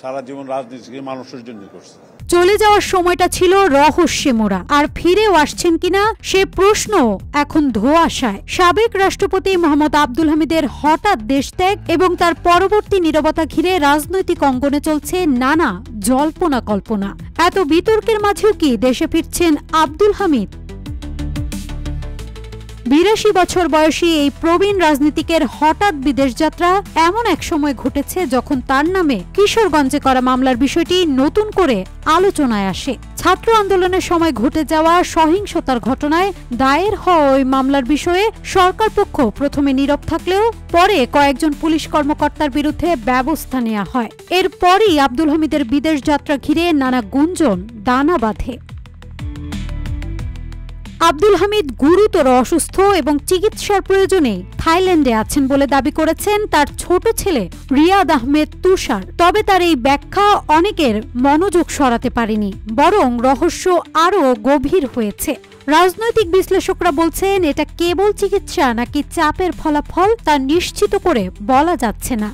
সারা জীবন রাজনীতি মানুষের জন্য করছে। চলে যাওয়ার সময়টা ছিল রহস্যে মোড়া, আর ফিরেও আসছেন কিনা সে প্রশ্ন এখন ধোঁয়াশায়। সাবেক রাষ্ট্রপতি মোহাম্মদ আব্দুল হামিদের হঠাৎ দেশত্যাগ এবং তার পরবর্তী নীরবতা ঘিরে রাজনৈতিক অঙ্গনে চলছে নানা জল্পনা কল্পনা। এত বিতর্কের মাঝেও কি দেশে ফিরছেন আব্দুল হামিদ? ৮২ বছর বয়সী এই প্রবীণ রাজনীতিকের হঠাৎ বিদেশ যাত্রা এমন এক সময় ঘটেছে যখন তার নামে কিশোরগঞ্জে করা মামলার বিষয়টি নতুন করে আলোচনায় আসে। ছাত্র আন্দোলনের সময় ঘটে যাওয়া সহিংসতার ঘটনায় দায়ের হওয়া ওই মামলার বিষয়ে সরকার পক্ষ প্রথমে নীরব থাকলেও পরে কয়েকজন পুলিশ কর্মকর্তার বিরুদ্ধে ব্যবস্থা নেওয়া হয়। এরপরই আব্দুল হামিদের বিদেশ যাত্রা ঘিরে নানা গুঞ্জন দানা বাঁধে। আব্দুল হামিদ গুরুতর অসুস্থ এবং চিকিৎসার প্রয়োজনে থাইল্যান্ডে আছেন বলে দাবি করেছেন তার ছোট ছেলে রিয়াদ আহমেদ তুষার। তবে তার এই ব্যাখ্যা অনেকের মনোযোগ সরাতে পারেনি, বরং রহস্য আরও গভীর হয়েছে। রাজনৈতিক বিশ্লেষকরা বলছেন এটা কেবল চিকিৎসা নাকি চাপের ফলাফল তা নিশ্চিত করে বলা যাচ্ছে না।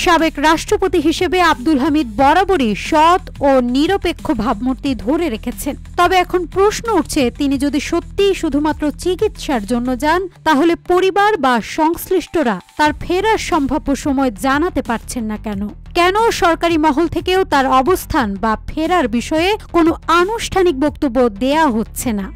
সাবেক রাষ্ট্রপতি হিসেবে আব্দুল হামিদ বরাবরই সৎ ও নিরপেক্ষ ভাবমূর্তি ধরে রেখেছেন। তবে এখন প্রশ্ন উঠছে, তিনি যদি সত্যিই শুধুমাত্র চিকিৎসার জন্য যান, তাহলে পরিবার বা সংশ্লিষ্টরা তার ফেরার সম্ভাব্য সময় জানাতে পারছেন না কেন? কেন সরকারি মহল থেকেও তার অবস্থান বা ফেরার বিষয়ে কোনো আনুষ্ঠানিক বক্তব্য দেয়া হচ্ছে না?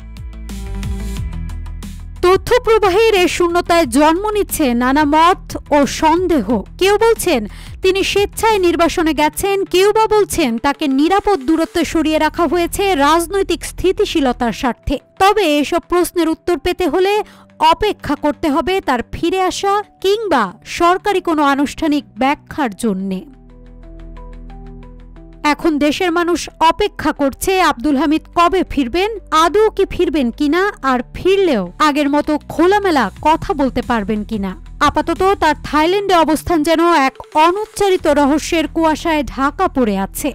তথ্য প্রবাহের এই শূন্যতায় জন্ম নিচ্ছে নানা মত ও সন্দেহ। কেউ বলছেন তিনি স্বেচ্ছায় নির্বাসনে গেছেন, কেউ বা বলছেন তাকে নিরাপদ দূরত্বে সরিয়ে রাখা হয়েছে রাজনৈতিক স্থিতিশীলতার স্বার্থে। তবে এসব প্রশ্নের উত্তর পেতে হলে অপেক্ষা করতে হবে তার ফিরে আসা কিংবা সরকারি কোনো আনুষ্ঠানিক ব্যাখ্যার জন্যে। এখন দেশের মানুষ অপেক্ষা করছে আব্দুল হামিদ কবে ফিরবেন, আদৌ কি ফিরবেন কিনা, আর ফিরলেও আগের মতো খোলামেলা কথা বলতে পারবেন কিনা। আপাতত তার থাইল্যান্ডে অবস্থান যেন এক অনুচ্চারিত রহস্যের কুয়াশায় ঢাকা পড়ে আছে।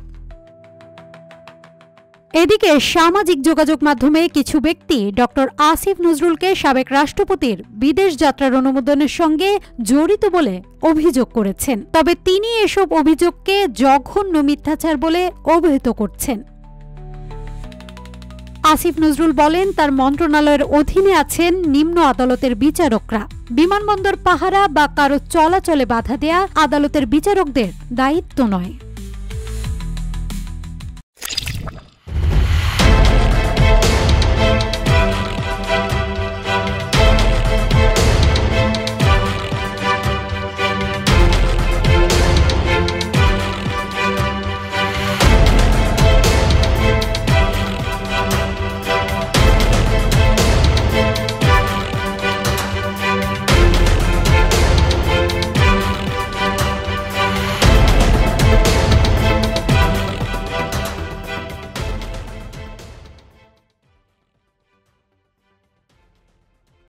এদিকে সামাজিক যোগাযোগ মাধ্যমে কিছু ব্যক্তি ডক্টর আসিফ নজরুলকে সাবেক রাষ্ট্রপতির বিদেশ যাত্রার অনুমোদনের সঙ্গে জড়িত বলে অভিযোগ করেছেন। তবে তিনি এসব অভিযোগকে জঘন্য মিথ্যাচার বলে অভিহিত করছেন। আসিফ নজরুল বলেন, তার মন্ত্রণালয়ের অধীনে আছেন নিম্ন আদালতের বিচারকরা। বিমানবন্দর পাহারা বা কারো চলাচলে বাধা দেয়া আদালতের বিচারকদের দায়িত্ব নয়।